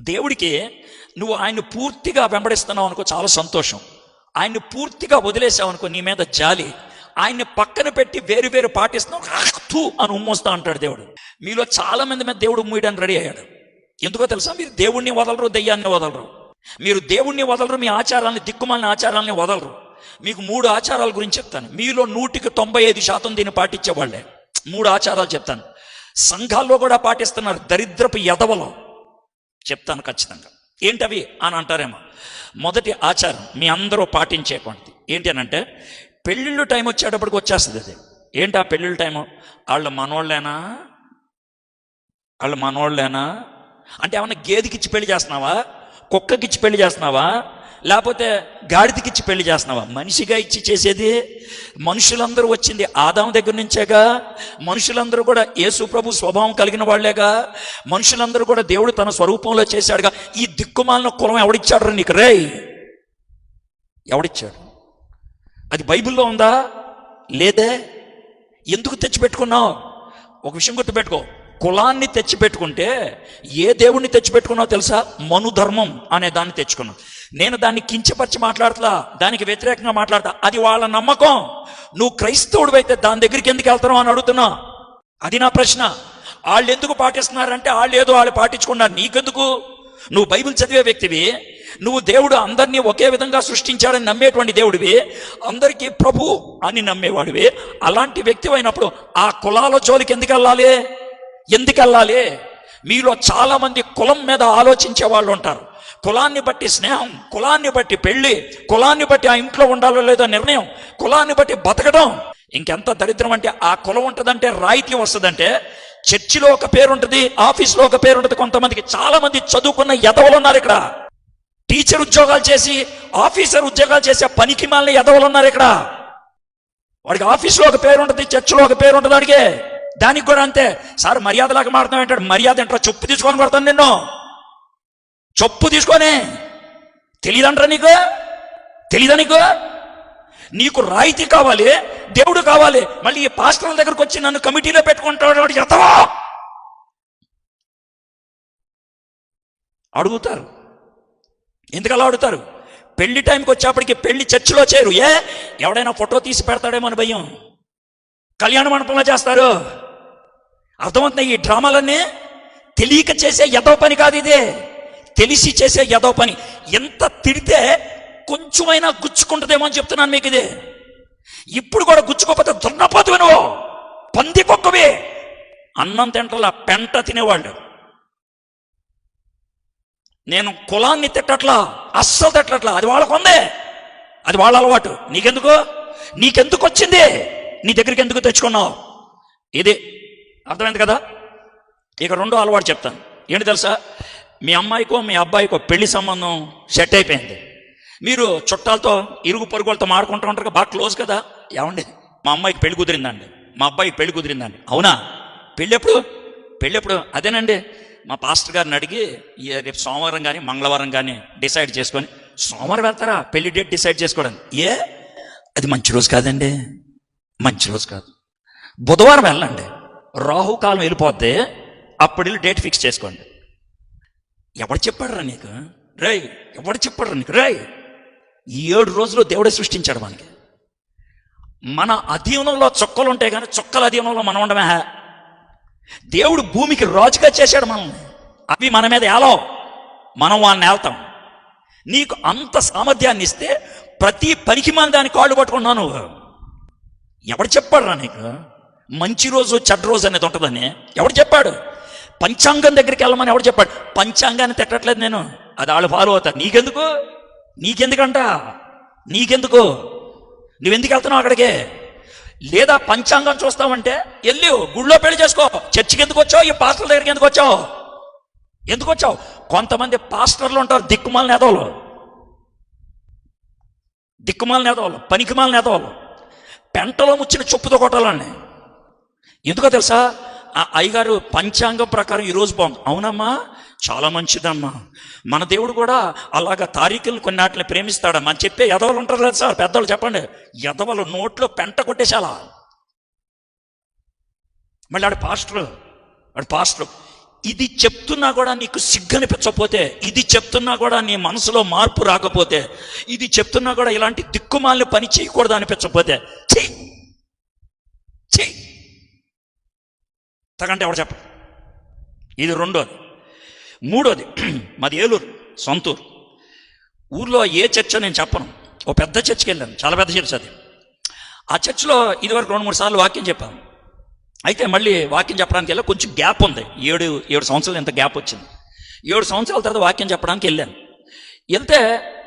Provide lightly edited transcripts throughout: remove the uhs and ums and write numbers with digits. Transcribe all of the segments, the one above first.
దేవుడికి నువ్వు ఆయన్ని పూర్తిగా వెంబడిస్తున్నావు అనుకో, చాలా సంతోషం. ఆయన్ని పూర్తిగా వదిలేసావు అనుకో, నీ మీద జాలి. ఆయన్ని పక్కన పెట్టి వేరు వేరు పాటిస్తున్నావు అని ఉమ్మొస్తా అంటాడు దేవుడు. మీలో చాలా మంది మీద దేవుడు ఉమ్మేయడానికి రెడీ అయ్యాడు. ఎందుకో తెలుసా? మీరు దేవుణ్ణి వదలరు, దెయ్యాన్ని వదలరు. మీరు దేవుణ్ణి వదలరు, మీ ఆచారాలని, దిక్కుమాలిన ఆచారాలని వదలరు. మీకు 3 ఆచారాల గురించి చెప్తాను. మీలో 100% దీన్ని పాటించేవాళ్ళే. 3 ఆచారాలు చెప్తాను. సంఘాల్లో కూడా పాటిస్తున్నారు, దరిద్రపు ఎదవలో. చెప్తాను ఖచ్చితంగా. ఏంటవి అని అంటారేమో. మొదటి ఆచారం మీ అందరూ పాటించేటువంటిది ఏంటి అని అంటే, పెళ్ళిళ్ళు టైం వచ్చేటప్పటికి వచ్చేస్తుంది అది. ఏంటి ఆ పెళ్ళిళ్ళ టైము? వాళ్ళు మనోళ్ళేనా అంటే ఏమన్నా గేదెకిచ్చి పెళ్లి చేస్తున్నావా, కుక్కకిచ్చి పెళ్లి చేస్తున్నావా, లేకపోతే గాడిదకిచ్చి పెళ్లి చేస్తున్నావా? మనిషిగా ఇచ్చి చేసేది. మనుషులందరూ వచ్చింది ఆదాము దగ్గర నుంచేగా. మనుషులందరూ కూడా యేసు ప్రభు స్వభావం కలిగిన వాళ్లేగా. మనుషులందరూ కూడా దేవుడు తన స్వరూపంలో చేశాడుగా. ఈ దిక్కుమాలిన కులం ఎవడిచ్చాడు నీకు? రే, ఎవడిచ్చాడు? అది బైబిల్లో ఉందా? లేదే. ఎందుకు తెచ్చిపెట్టుకున్నావు? ఒక విషయం గుర్తుపెట్టుకో, కులాన్ని తెచ్చిపెట్టుకుంటే ఏ దేవుణ్ణి తెచ్చిపెట్టుకున్నావు తెలుసా? మనుధర్మం అనే దాన్ని తెచ్చుకున్నావు. నేను దాన్ని కించపరిచి మాట్లాడతా, దానికి వ్యతిరేకంగా మాట్లాడతా. అది వాళ్ళ నమ్మకం. నువ్వు క్రైస్తవుడు అయితే దాని దగ్గరికి ఎందుకు వెళ్తావు అని అడుగుతున్నా. అది నా ప్రశ్న. వాళ్ళు ఎందుకు పాటిస్తున్నారంటే వాళ్ళు పాటించుకున్నారు, నీకెందుకు? నువ్వు బైబిల్ చదివే వ్యక్తివి, నువ్వు దేవుడు అందరినీ ఒకే విధంగా సృష్టించాడని నమ్మేటువంటి దేవుడివి, అందరికీ ప్రభు అని నమ్మేవాడివి. అలాంటి వ్యక్తి అయినప్పుడు ఆ కులాల జోలికి ఎందుకు వెళ్ళాలి? మీలో చాలా మంది కులం మీద ఆలోచించే వాళ్ళు ఉంటారు. కులాన్ని బట్టి స్నేహం, కులాన్ని బట్టి పెళ్లి, కులాన్ని బట్టి ఆ ఇంట్లో ఉండాలో లేదో నిర్ణయం, కులాన్ని బట్టి బతకడం. ఇంకెంత దరిద్రం అంటే, ఆ కులం ఉంటుందంటే రాయితీ వస్తుందంటే, చర్చిలో ఒక పేరు ఉంటుంది, ఆఫీస్లో ఒక పేరు ఉంటుంది. కొంతమందికి, చాలా మంది చదువుకున్న ఎదవలు ఉన్నారు ఇక్కడ. టీచర్ ఉద్యోగాలు చేసి, ఆఫీసర్ ఉద్యోగాలు చేసే పనికి మాలిన ఎదవలు ఉన్నారు ఇక్కడ. వాడికి ఆఫీస్లో ఒక పేరు ఉంటుంది, చర్చిలో ఒక పేరు ఉంటుంది. వాడికి దానికి కూడా అంతే. సార్ మర్యాదలాగా మారుతాం ఏంటాడు? మర్యాద ఏంటో చెప్పు తీసుకొని కొడతాను నిన్ను. చెప్పు తీసుకొని. తెలీదా నీకు? నీకు రాయితీ కావాలి, దేవుడు కావాలి. మళ్ళీ ఈ పాస్టర్ల దగ్గరకు వచ్చి నన్ను కమిటీలో పెట్టుకుంటాడు వాడు ఎత్తవా అడుగుతారు. ఎందుకలా అడుగుతారు? పెళ్లి టైంకి వచ్చేప్పటికి పెళ్లి చర్చిలో చేరు. ఎవడైనా ఫోటో తీసి పెడతాడేమో అని భయం. కళ్యాణ మండపంలో చేస్తారు. అర్థమవుతున్నాయి? ఈ డ్రామాలన్నీ తెలియక చేసే ఎదో పని కాదు, ఇదే తెలిసి చేసే ఎదో పని. ఎంత తిడితే కొంచెమైనా గుచ్చుకుంటుందేమో అని చెప్తున్నాను మీకు. ఇదే ఇప్పుడు కూడా గుచ్చుకోకపోతే దున్నపోతువి, నువ్వు పంది కుక్కవి. అన్నం తింటలా పెంట తినేవాళ్ళు. నేను కులాన్ని తిట్టట్లా, అస్సలు తిట్టట్లా. అది వాళ్ళకుందే, అది వాళ్ళ అలవాటు. నీకెందుకు వచ్చింది? నీ దగ్గరికి ఎందుకు తెచ్చుకున్నావు? ఇది అర్థమైంది కదా? ఇక 2వ అలవాటు చెప్తాను. ఏంటి తెలుసా? మీ అమ్మాయికో మీ అబ్బాయికో పెళ్లి సంబంధం సెట్ అయిపోయింది. మీరు చుట్టాలతో, ఇరుగు పొరుగులతో మాడుకుంటూ ఉంటారు, బాగా క్లోజ్ కదా. ఏమండి, మా అమ్మాయికి పెళ్లి కుదిరిందండి, మా అబ్బాయికి పెళ్లి కుదిరిందండి. అవునా? పెళ్ళెప్పుడు? అదేనండి, మా పాస్టర్ గారిని అడిగి రేపు సోమవారం కానీ మంగళవారం కానీ డిసైడ్ చేసుకొని. సోమవారం వెళ్తారా పెళ్లి డేట్ డిసైడ్ చేసుకోవడానికి? అది మంచి రోజు కాదండి, మంచి రోజు కాదు. బుధవారం వెళ్ళండి, రాహుకాలం వెళ్ళిపోద్ది, అప్పుడు వెళ్ళి డేట్ ఫిక్స్ చేసుకోండి. ఎవడు చెప్పాడురా నీకు? ఎవడు చెప్పాడురా నీకు? 7 రోజులు దేవుడే సృష్టించాడు మనకి. మన అధీనంలో చుక్కలు ఉంటాయి కానీ చుక్కల అధీనంలో మనం ఉండమే. దేవుడు భూమికి రాజుగా చేశాడు మనల్ని. అవి మన మీద ఏలో, మనం వాళ్ళని ఏళ్తాం. నీకు అంత సామర్థ్యాన్ని ఇస్తే ప్రతి పనికి మన దాన్ని కాళ్ళు పట్టుకున్నాను. ఎవడు చెప్పాడురా నీకు మంచి రోజు చెడ్డ రోజు అనేది ఉంటుందని? ఎవడు చెప్పాడు? పంచాంగం దగ్గరికి వెళ్ళమని ఎవడు చెప్పాడు? పంచాంగాన్ని తిట్టట్లేదు నేను, అది వాళ్ళు ఫాలో అవుతారు. నీకెందుకు? నువ్వెందుకు వెళ్తున్నావు అక్కడికి? లేదా పంచాంగం చూస్తావంటే వెళ్ళి గుళ్ళో పెళ్లి చేసుకో. చర్చికి ఎందుకు వచ్చావు? ఈ పాస్టర్ల దగ్గరికి ఎందుకు వచ్చావు? కొంతమంది పాస్టర్లు ఉంటారు దిక్కుమాలిన ఎదవలు, పనికిమాలిన ఎదవలు. పెంటలో ముచ్చిన చెప్పుతో కొట్టాలని. ఎందుకో తెలుసా? ఆ అయ్యగారు పంచాంగం ప్రకారం ఈరోజు బాగుంది. అవునమ్మా, చాలా మంచిదమ్మా. మన దేవుడు కూడా అలాగా తారీఖులు కొన్నిటిని ప్రేమిస్తాడమ్మా అని చెప్పే ఎదవలు ఉంటారు కదా సార్, పెద్దవాళ్ళు చెప్పండి. ఎదవలు నోట్లో పెంట కొట్టేశాలా. మళ్ళీ వాడు పాస్టర్ ఇది చెప్తున్నా కూడా నీకు సిగ్గనిపించకపోతే, ఇది చెప్తున్నా కూడా నీ మనసులో మార్పు రాకపోతే, ఇది చెప్తున్నా కూడా ఇలాంటి దిక్కుమాలిన పని చేయకూడదు అనిపించకపోతే చెయ్యి తగంటే ఎవరు చెప్ప. ఇది రెండోది. మూడోది, మాది ఏలూరు, సొంతూరు. ఊర్లో ఏ చర్చో నేను చెప్పను. ఓ పెద్ద చర్చికి వెళ్ళాను, చాలా పెద్ద చర్చ్ అది. ఆ చర్చిలో ఇదివరకు 2-3 సార్లు వాక్యం చెప్పాను. అయితే మళ్ళీ వాక్యం చెప్పడానికి వెళ్ళా, కొంచెం గ్యాప్ ఉంది. 7 సంవత్సరాలు ఎంత గ్యాప్ వచ్చింది. 7 సంవత్సరాల తర్వాత వాక్యం చెప్పడానికి వెళ్ళాను. వెళ్తే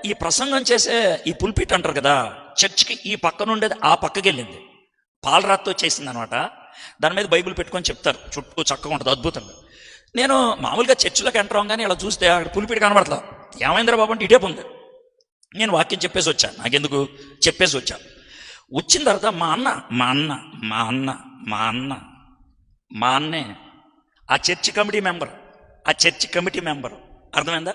ఈ ప్రసంగం చేసే ఈ పుల్పిట్ అంటారు కదా, చర్చికి ఈ పక్కన ఉండేది ఆ పక్కకి వెళ్ళింది. పాలరాతితో చేసింది అనమాట. దాని మీద బైబిల్ పెట్టుకొని చెప్తారు, చుట్టూ చక్కగా ఉంటుంది, అద్భుతంగా. నేను మామూలుగా చర్చిలోకి ఎంటర్ అవ్వగానే ఇలా చూస్తే అక్కడ పుల్పిట్ కనబడతా. ఏమైందిరా బాబు అంటే ఇటే ఉంది. నేను వాక్యం చెప్పేసి వచ్చాను, నాకెందుకు చెప్పేసి వచ్చాను. వచ్చిన తర్వాత మా అన్నే ఆ చర్చి కమిటీ మెంబర్. అర్థమైందా?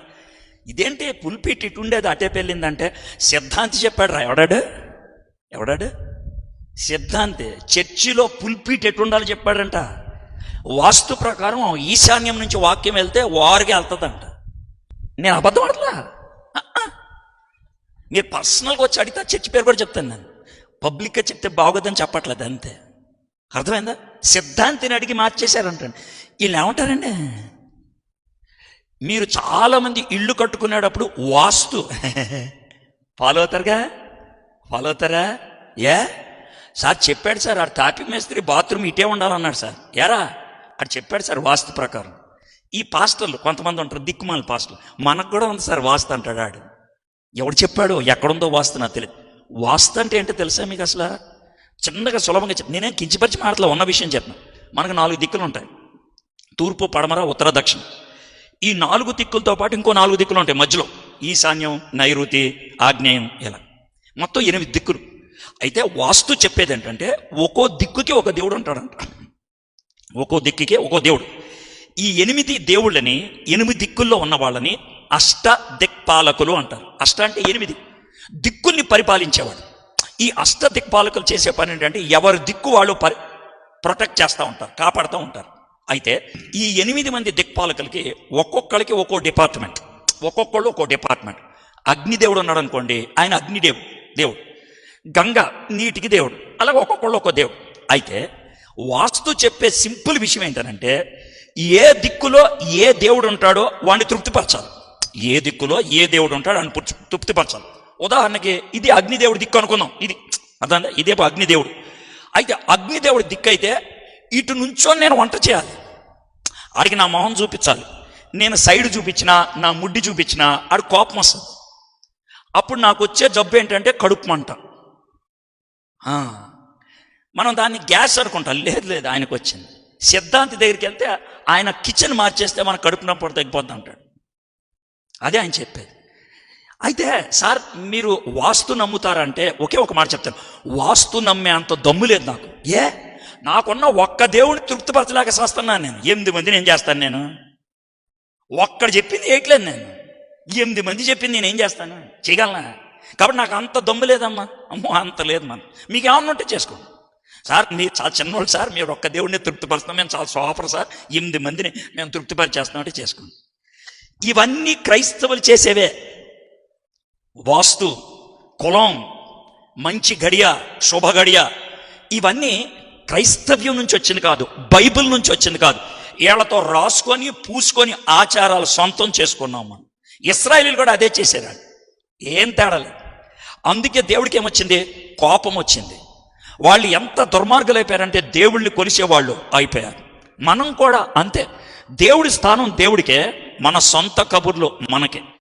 ఇదేంటి పుల్పిట్ ఇటు ఉండేది అటే పెళ్ళిందంటే, సిద్ధాంతి చెప్పాడు రా. ఎవడాడు సిద్ధాంతి చర్చిలో పుల్పిట్ ఎటు ఉండాలి చెప్పాడంట. వాస్తు ప్రకారం ఈశాన్యం నుంచి వాక్యం వెళ్తే వారికి వెళ్తుందంట. నేను అబద్ధం ఆడలా. మీరు పర్సనల్గా వచ్చి అడిగితే చర్చి పేరు కూడా చెప్తాను. నేను పబ్లిక్గా చెప్తే బాగోదని చెప్పట్లేదు, అంతే. అర్థమైందా? సిద్ధాంతిని అడిగి మార్చేశారంటండి. వీళ్ళు ఏమంటారండి, మీరు చాలామంది ఇళ్ళు కట్టుకునేటప్పుడు వాస్తు ఫాలో అవుతారా? సార్ చెప్పాడు సార్, ఆడు తాపి మేస్త్రి బాత్రూమ్ ఇటే ఉండాలన్నాడు సార్. ఆడు చెప్పాడు సార్ వాస్తు ప్రకారం. ఈ పాస్టర్లు కొంతమంది ఉంటారు, దిక్కుమాల పాస్టర్లు. మనకు కూడా ఉంది సార్ వాస్తు అంటాడు. ఆడు ఎవడు చెప్పాడు, ఎక్కడుందో వాస్తు నాకు తెలియదు. వాస్తు అంటే ఏంటో తెలుసా మీకు? అసలు చిన్నగా సులభంగా నేనేం కించిపరిచి మాటలో ఉన్న విషయం చెప్పను. మనకు 4 దిక్కులు ఉంటాయి, తూర్పు, పడమర, ఉత్తర, దక్షిణం. ఈ 4 దిక్కులతో పాటు ఇంకో 4 దిక్కులు ఉంటాయి మధ్యలో, ఈశాన్యం, నైరుతి, ఆగ్నేయం, ఇలా మొత్తం 8 దిక్కులు. అయితే వాస్తు చెప్పేది ఏంటంటే, ఒక్కో దిక్కుకి ఒక దేవుడు ఉంటాడంట. ఒక్కో దిక్కుకి ఒక్కో దేవుడు. ఈ 8 దేవుళ్ళని, 8 దిక్కుల్లో ఉన్న వాళ్ళని అష్ట దిక్పాలకులు అంటారు. అష్ట అంటే 8 దిక్కుల్ని పరిపాలించేవాడు. ఈ అష్ట దిక్పాలకులు చేసే పని ఏంటంటే, ఎవరి దిక్కు వాళ్ళు ప్రొటెక్ట్ చేస్తూ ఉంటారు, కాపాడుతూ ఉంటారు. అయితే ఈ 8 మంది దిక్పాలకులకి ఒక్కొక్కరికి ఒక్కో డిపార్ట్మెంట్, ఒక్కొక్కళ్ళు ఒక్కో డిపార్ట్మెంట్. అగ్నిదేవుడు ఉన్నాడు అనుకోండి, ఆయన దేవుడు. గంగ నీటికి దేవుడు. అలాగే ఒక్కొక్కళ్ళు ఒక్కో దేవుడు. అయితే వాస్తు చెప్పే సింపుల్ విషయం ఏంటంటే, ఏ దిక్కులో ఏ దేవుడు ఉంటాడో వాడిని తృప్తిపరచాలి. ఏ దిక్కులో ఏ దేవుడు ఉంటాడో అని తృప్తిపరచాలి. ఉదాహరణకి ఇది అగ్నిదేవుడి దిక్కు అనుకుందాం. ఇది అర్థం, ఇదే అగ్నిదేవుడు. అయితే అగ్నిదేవుడి దిక్కు అయితే ఇటు నుంచో నేను వంట చేయాలి, ఆడికి నా మొహం చూపించాలి. నేను సైడ్ చూపించినా, నా ముడ్డి చూపించినా ఆడు కోపం వస్తుంది. అప్పుడు నాకు వచ్చే జబ్బు ఏంటంటే కడుపు మంట. మనం దాన్ని గ్యాస్ అనుకుంటాం. లేదు, ఆయనకు వచ్చింది. సిద్ధాంతి దగ్గరికి వెళ్తే ఆయన కిచెన్ మార్చేస్తే మన కడుపు నొప్పి తగ్గిపోద్ది అంటాడు. అదే ఆయన చెప్పేది. అయితే సార్ మీరు వాస్తు నమ్ముతారంటే ఒకే ఒక మాట చెప్తాను, వాస్తు నమ్మే అంత దమ్ము లేదు నాకు. నాకున్న ఒక్క దేవుడిని తృప్తిపరచలేక చేస్తున్నాను నేను. 8 మందిని ఏం చేస్తాను నేను? ఒక్కడు చెప్పింది వేయట్లేదు నేను. 8 మంది చెప్పింది నేను ఏం చేస్తాను? చేయగలనా? కాబట్టి నాకు అంత దమ్ము లేదమ్మా. అంత లేదు. మీకు ఏమన్నా ఉంటే చేసుకోండి సార్. మీరు చాలా చిన్నోళ్ళు సార్, మీరు ఒక్క దేవుడిని తృప్తిపరుస్తున్నాం, మేము చాలా సోఫర్ సార్, 8 మందిని మేము తృప్తిపరిచేస్తున్నామంటే చేసుకోండి. ఇవన్నీ క్రైస్తవులు చేసేవే. వాస్తు, కులం, మంచి గడియ, శుభ గడియ, ఇవన్నీ క్రైస్తవ్యం నుంచి వచ్చింది కాదు, బైబిల్ నుంచి వచ్చింది కాదు. ఏళ్లతో రాసుకొని పూసుకొని ఆచారాలు సొంతం చేసుకున్నాం మనం. ఇశ్రాయేలీయులు కూడా అదే చేశారు, ఏం తేడా లేదు. అందుకే దేవుడికి ఏమొచ్చింది? కోపం వచ్చింది. వాళ్ళు ఎంత దుర్మార్గులు అయిపోయారంటే దేవుళ్ళని కొలిసేవాళ్ళు అయిపోయారు. మనం కూడా అంతే. దేవుడి స్థానం దేవుడికే, మన సొంత కబుర్లు మనకే.